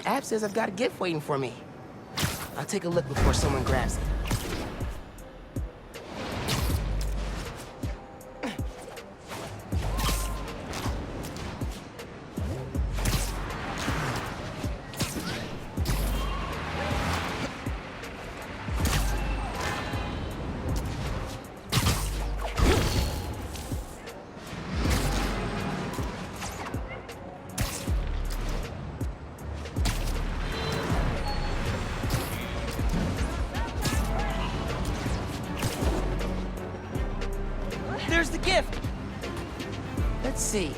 app says I've got a gift waiting for me. I'll take a look before someone grabs it. There's the gift! Let's see.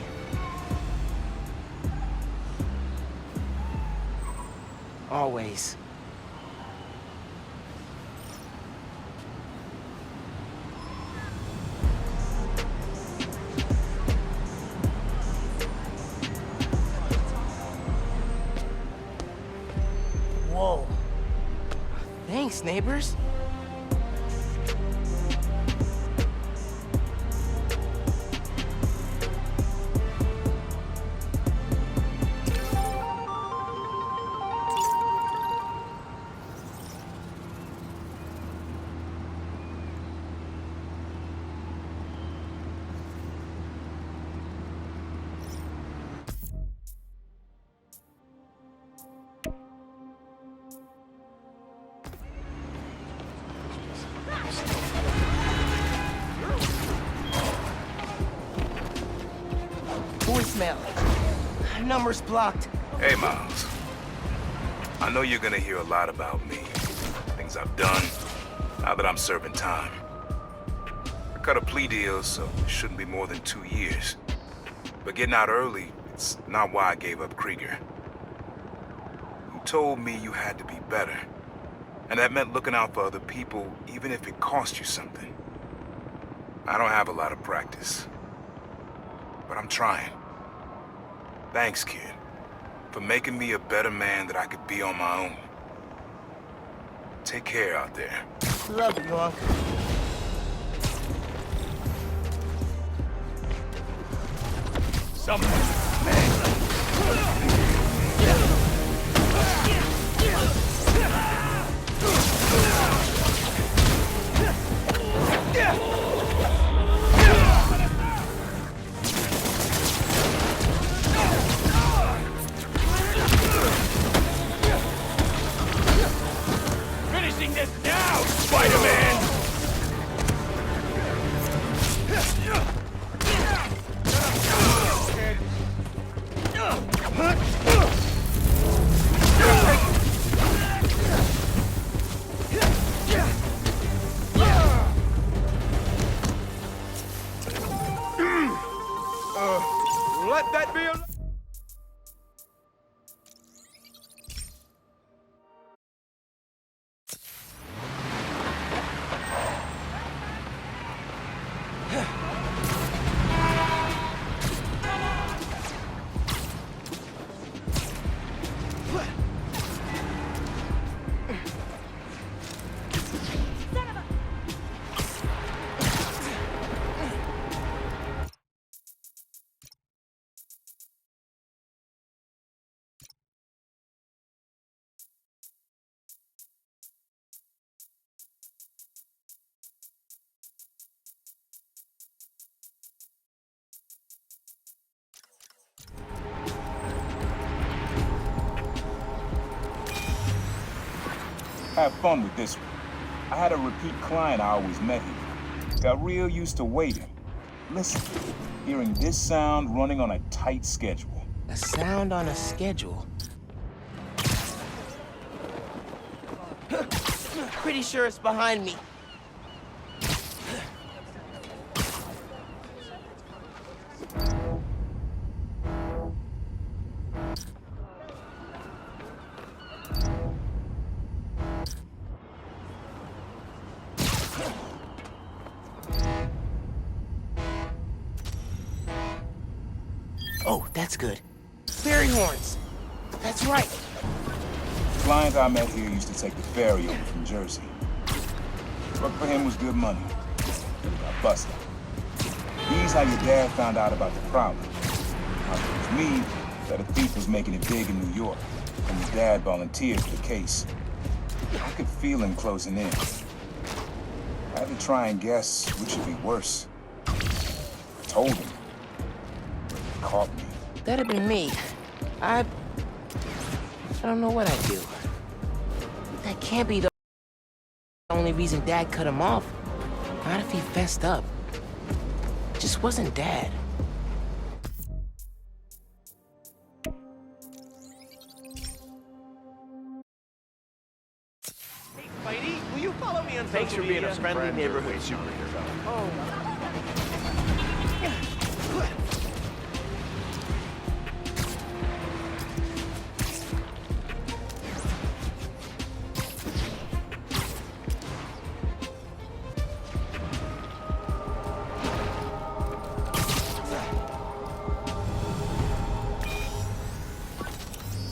Always. Whoa. Thanks, neighbors. Voicemail. Number's blocked. Hey, Miles. I know you're gonna hear a lot about me. Things I've done, now that I'm serving time. I cut a plea deal, so it shouldn't be more than 2 years. But getting out early, it's not why I gave up Krieger. You told me you had to be better. And that meant looking out for other people, even if it cost you something. I don't have a lot of practice, but I'm trying. Thanks, kid, for making me a better man that I could be on my own. Take care out there. Love you, Uncle. Finishing this now, Spider-Man! Let that be a... Have fun with this one. I had a repeat client I always met here. Got real used to waiting. Listen, hearing this sound running on a tight schedule. A sound on a schedule. Pretty sure it's behind me. Oh, that's good. Fairy horns. That's right. The client I met here used to take the ferry over from Jersey. Work for him was good money. He got busted. He's how your dad found out about the problem. How it was me that a thief was making it big in New York. and your dad volunteered for the case. I could feel him closing in. I had to try and guess which would be worse. I told him. He caught me. That'd have been me. I don't know what I'd do. That can't be the only reason Dad cut him off. Not if he fessed up. It just wasn't Dad. Hey, Spidey, will you follow me on Thanks social for being media? a friendly neighborhood superhero.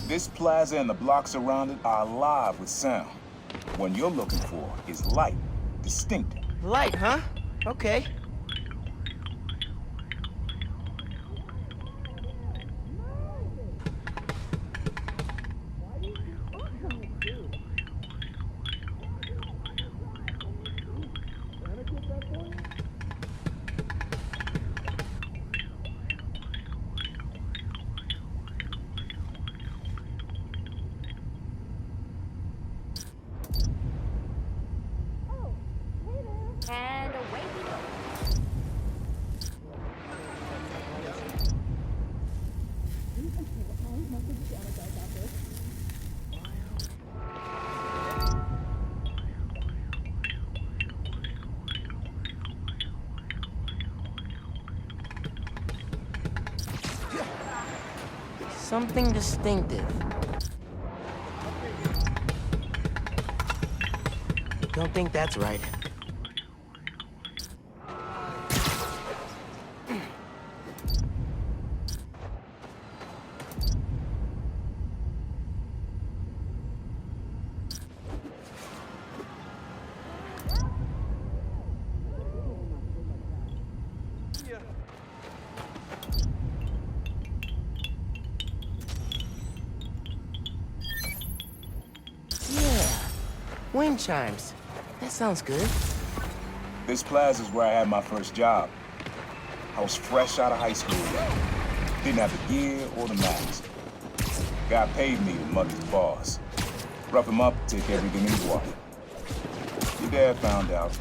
This plaza and the blocks around it are alive with sound. One you're looking for is light, distinct. Light, huh? Okay. And away we go. Something distinctive. Don't think that's right. Yeah, wind chimes. That sounds good. This plaza is where I had my first job. I was fresh out of high school. Didn't have the gear or the mask. Guy paid me to mug his boss. Rough him up, take everything in his wallet. Your dad found out.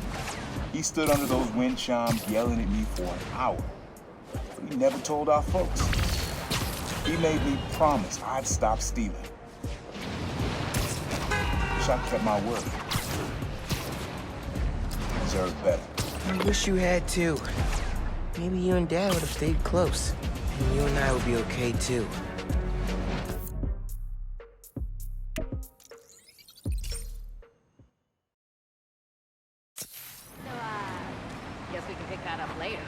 He stood under those wind chimes yelling at me for an hour. But he never told our folks. He made me promise I'd stop stealing. Wish I kept my word. Deserved better. I wish you had too. Maybe you and Dad would have stayed close. And you and I would be okay too. So, guess we can pick that up later.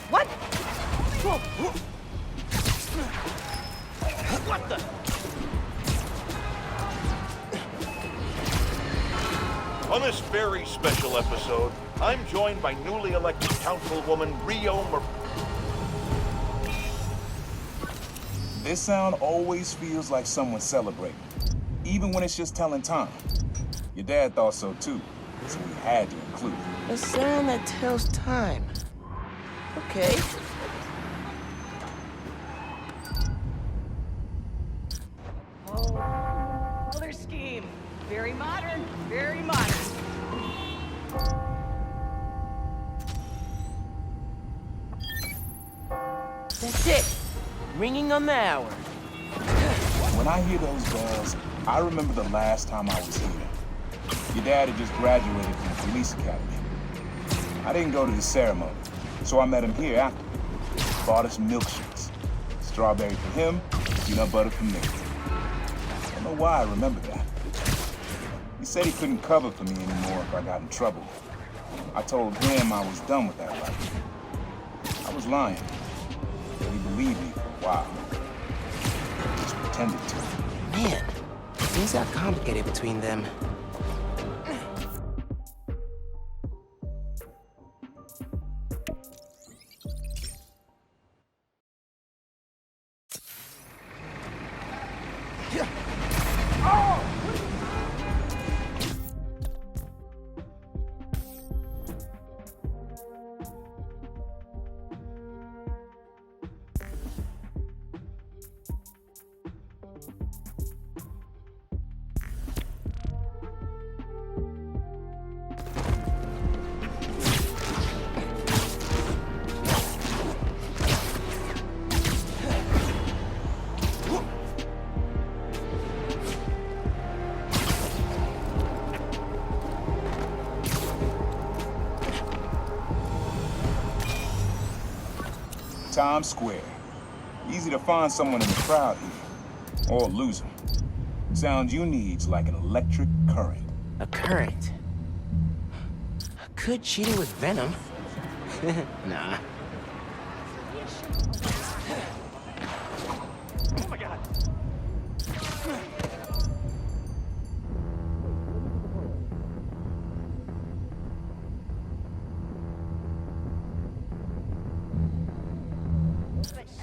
What? What the? On this very special episode, I'm joined by newly elected Councilwoman Rio This sound always feels like someone celebrating, even when it's just telling time. Your dad thought so too, so we had to include it. A sound that tells time. Okay. Another scheme. Very modern, very modern. That's it. Ringing on the hour. When I hear those bells, I remember the last time I was here. Your dad had just graduated from the police academy. I didn't go to the ceremony, so I met him here after. Bought us milkshakes. Strawberry for him, peanut butter for me. I don't know why I remember that. He said he couldn't cover for me anymore if I got in trouble. I told him I was done with that life. I was lying. But he believed me for a while. Just pretended to. Man, things got complicated between them. Times Square. Easy to find someone in the crowd here. Or lose them. Sound you need's like an electric current. A current? Could cheating with venom? Nah. Oh my god.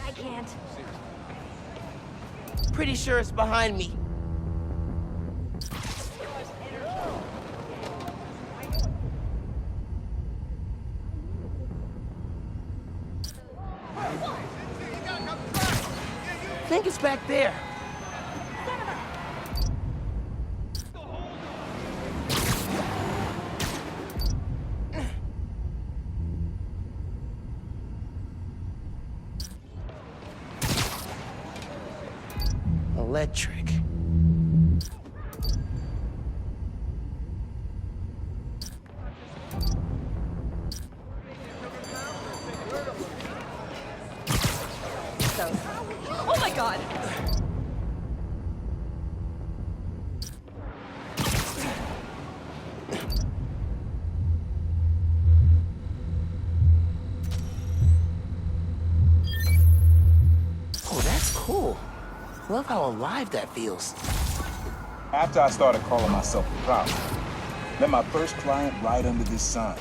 I can't. Pretty sure it's behind me. I think it's back there. Electric. Oh my god! Oh, that's cool. Love how alive that feels. After I started calling myself the problem, met my first client right under this sign.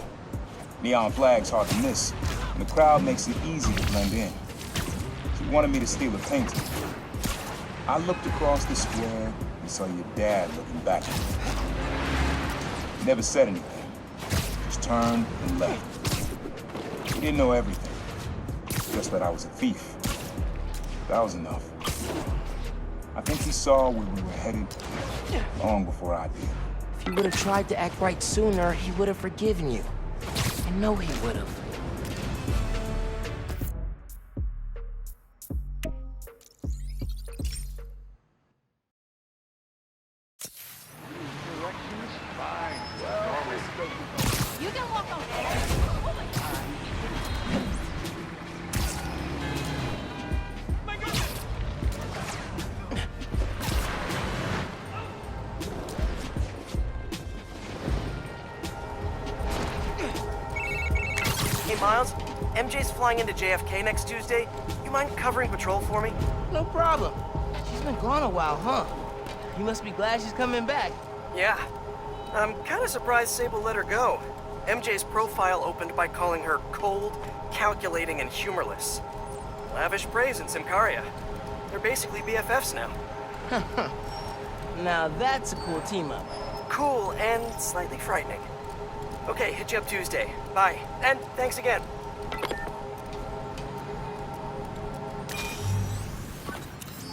Neon flag's hard to miss, and the crowd makes it easy to blend in. She wanted me to steal a painting. I looked across the square and saw your dad looking back at me. He never said anything, just turned and left. He didn't know everything, just that I was a thief. That was enough. I think he saw where we were headed long before I did. If you would have tried to act right sooner, he would have forgiven you. I know he would have. You can walk over there. Oh my god. Hey, Miles. MJ's flying into JFK next Tuesday. You mind covering patrol for me? No problem. She's been gone a while, huh? You must be glad she's coming back. Yeah. I'm kind of surprised Sable let her go. MJ's profile opened by calling her cold, calculating, and humorless. Lavish praise in Symkaria. They're basically BFFs now. Now that's a cool team-up. Cool and slightly frightening. Okay, hit you up Tuesday. Bye. And thanks again.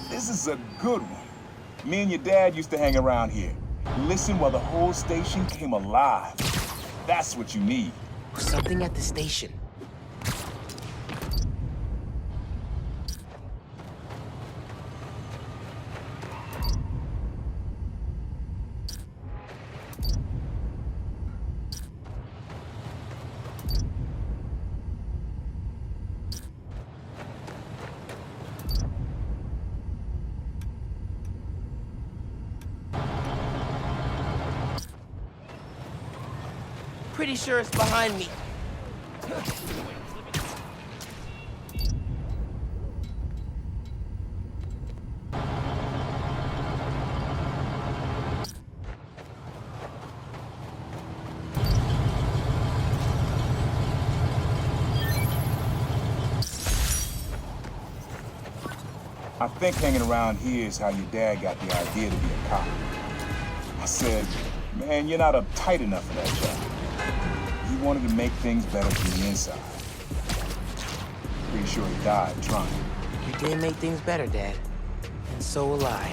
This is a good one. Me and your dad used to hang around here. Listen while the whole station came alive. That's what you need. Something at the station. Pretty sure it's behind me. I think hanging around here is how your dad got the idea to be a cop. I said, man, you're not uptight enough for that job. He wanted to make things better from the inside. Pretty sure he died trying. You did make things better, Dad. And so will I.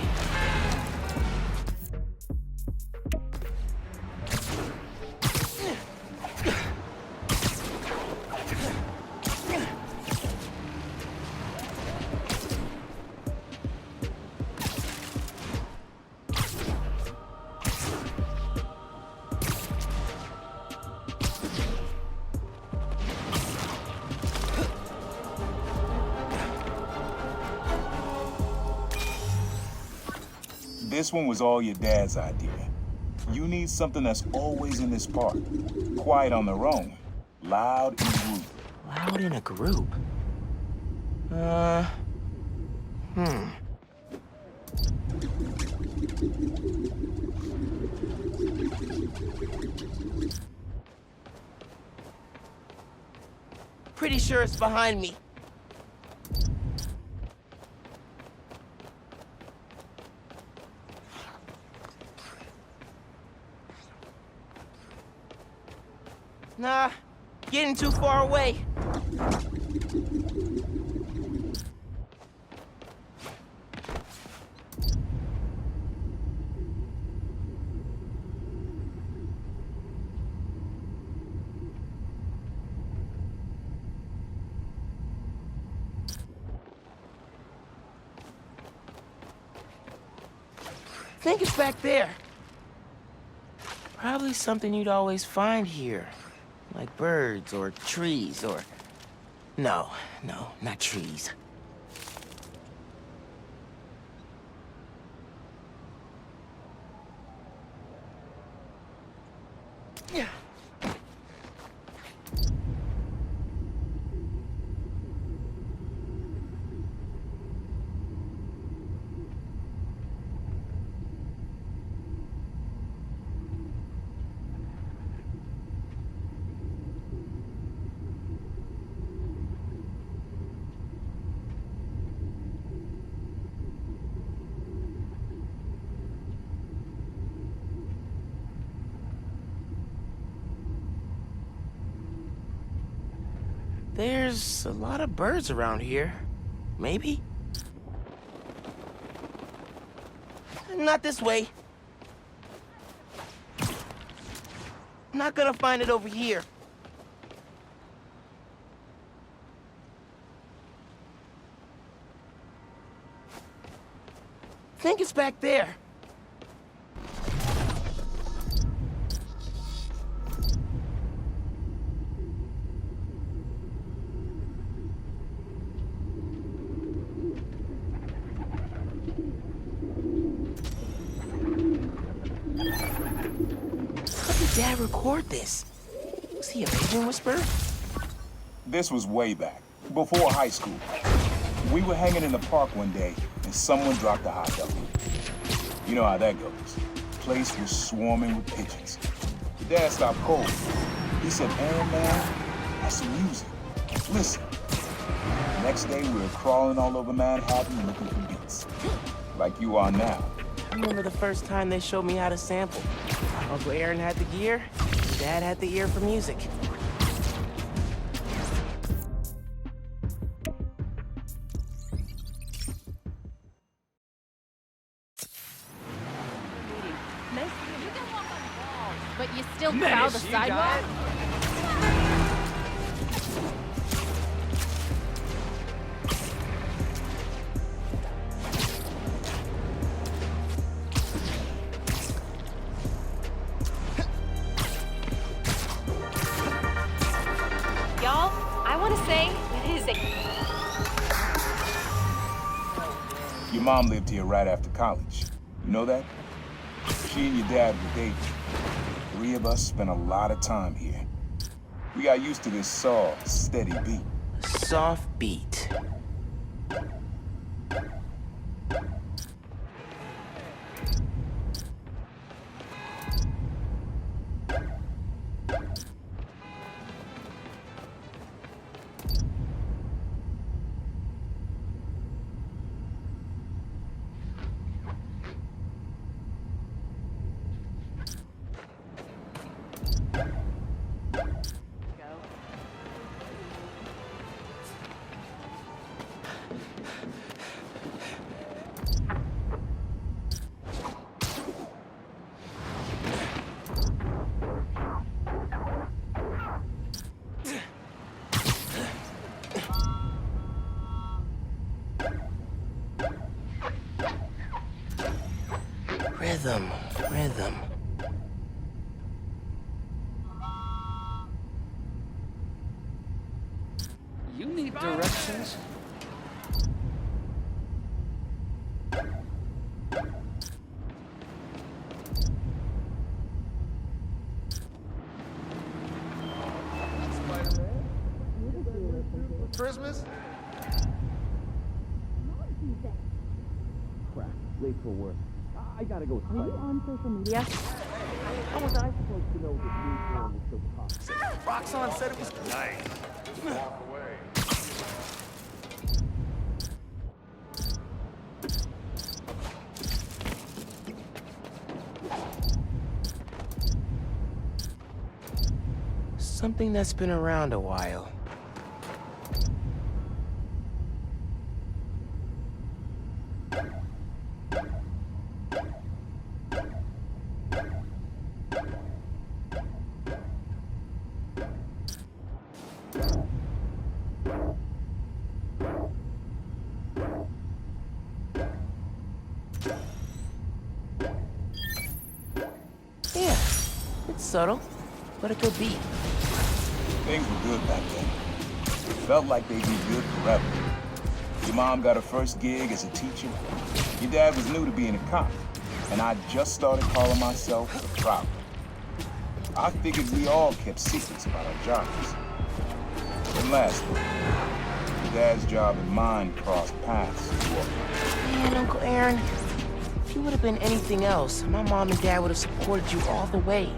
This one was all your dad's idea. You need something that's always in this park. Quiet on their own. Loud in a group. Loud in a group? Pretty sure it's behind me. Nah, getting too far away. Think it's back there. Probably something you'd always find here. Like birds or trees or... No, not trees. Yeah. There's a lot of birds around here. Maybe? Not this way. Not gonna find it over here. Think it's back there. Dad record this? Was he a pigeon whisperer? This was way back, before high school. We were hanging in the park one day, and someone dropped a hot dog. You know how that goes. The place was swarming with pigeons. The dad stopped cold. He said, "Aaron, man, that's some music. Listen." Next day, we were crawling all over Manhattan looking for beats. Like you are now. I remember the first time they showed me how to sample. Uncle Aaron had the gear, and Dad had the ear for music. You can walk on walls, but you still crowd the sidewalk? Y'all, I want to say it is a... Your mom lived here right after college. You know that? She and your dad were dating. The 3 of us spent a lot of time here. We got used to this soft, steady beat. Soft beat. Rhythm, rhythm. You need directions? Christmas? Crap, late for work. I gotta go. Are you on social media? How was I supposed to know that uniform was so toxic? Roxanne said it was nice. Walk away. Something that's been around a while. Yeah, it's subtle, but a good beat. Things were good back then. Felt like they'd be good forever. Your mom got her first gig as a teacher. Your dad was new to being a cop, and I just started calling myself a prowler. I figured we all kept secrets about our jobs. And lastly, your dad's job and mine crossed paths. Man, Uncle Aaron, if you would have been anything else, my mom and dad would have supported you all the way.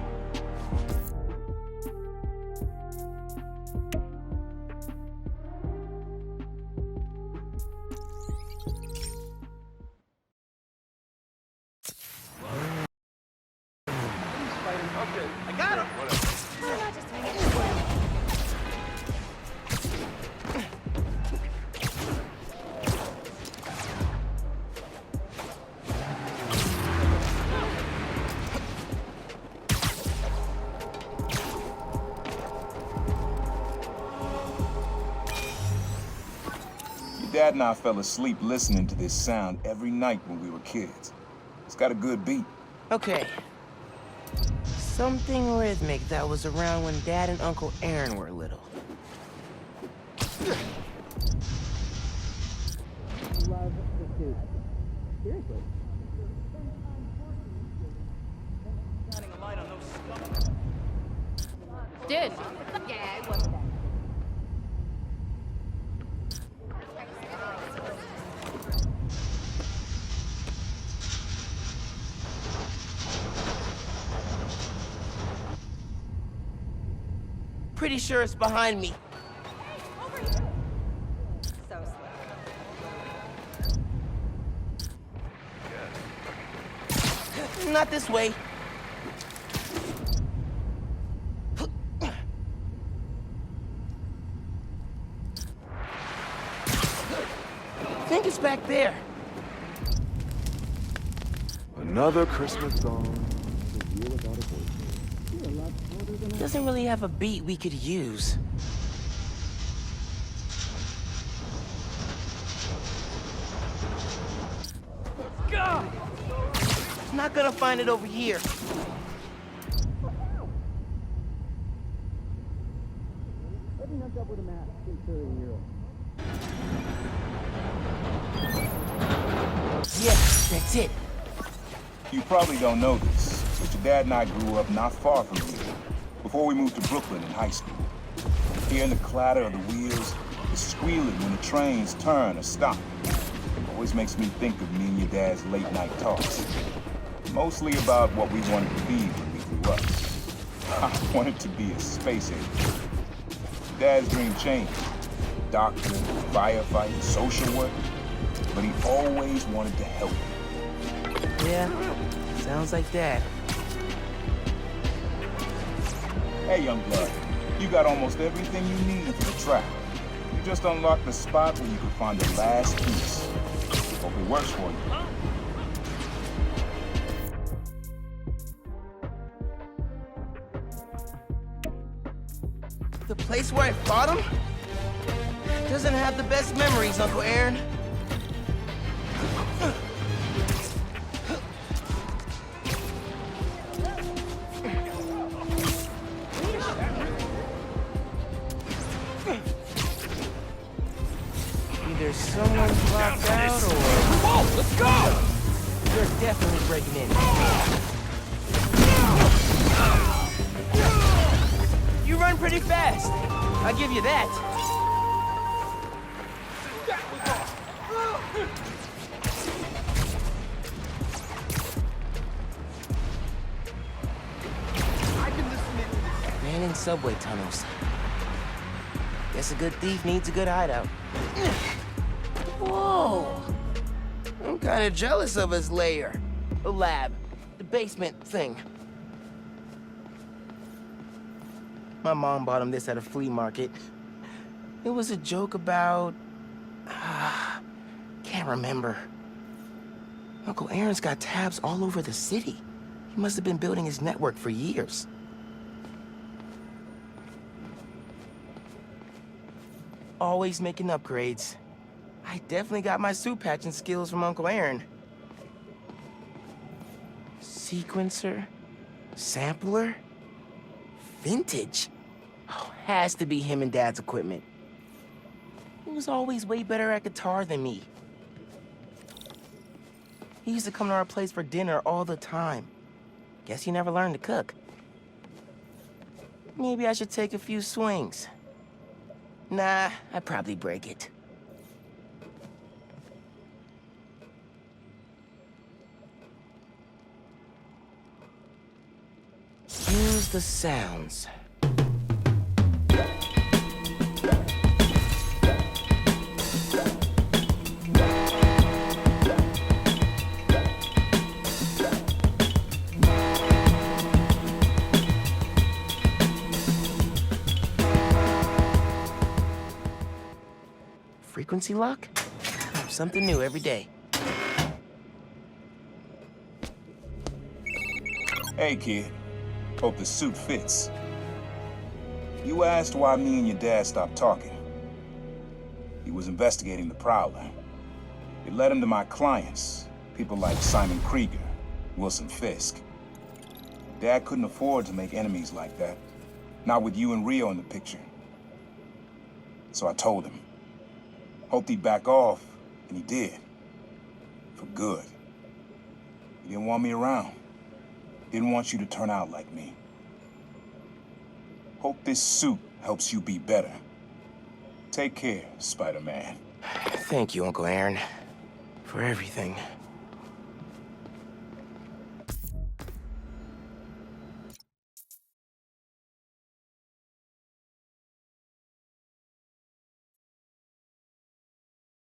Dad and I fell asleep listening to this sound every night when we were kids. It's got a good beat. Okay. Something rhythmic that was around when Dad and Uncle Aaron were little. Love the suit. Seriously. Shining a light on those scum. Dude. Yeah, it wasn't that. Pretty sure it's behind me. Over here. So slick. Not this way. I think it's back there. Another Christmas song. Doesn't really have a beat we could use. God! Not gonna find it over here. Let me hook up with a map. Yes, that's it. You probably don't know this, but your dad and I grew up not far from here, before we moved to Brooklyn in high school. Hearing the clatter of the wheels, the squealing when the trains turn or stop, always makes me think of me and your dad's late night talks. Mostly about what we wanted to be when we grew up. I wanted to be a space agent. Dad's dream changed. Doctor, firefighter, social work. But he always wanted to help me. Yeah, sounds like Dad. Hey, young blood, you got almost everything you need for the track. You just unlocked the spot where you can find the last piece. Hope it works for you. The place where I fought him doesn't have the best memories, Uncle Aaron. Either someone's locked out or... Whoa, let's go! They're definitely breaking in. You run pretty fast. I'll give you that. abandoned subway tunnels. Guess a good thief needs a good hideout. Whoa! I'm kinda jealous of his lair. The lab. The basement thing. My mom bought him this at a flea market. It was a joke about... can't remember. Uncle Aaron's got tabs all over the city. He must have been building his network for years. Always making upgrades. I definitely got my suit patching skills from Uncle Aaron. Sequencer? Sampler? Vintage? Oh, has to be him and Dad's equipment. He was always way better at guitar than me. He used to come to our place for dinner all the time. Guess he never learned to cook. Maybe I should take a few swings. Nah, I'd probably break it. Use the sounds. Frequency lock? Something new every day. Hey, kid. Hope the suit fits. You asked why me and your dad stopped talking. He was investigating the Prowler. It led him to my clients, people like Simon Krieger, Wilson Fisk. Dad couldn't afford to make enemies like that. Not with you and Rio in the picture. So I told him. Hoped he'd back off, and he did. For good. He didn't want me around. Didn't want you to turn out like me. Hope this suit helps you be better. Take care, Spider-Man. Thank you, Uncle Aaron, for everything.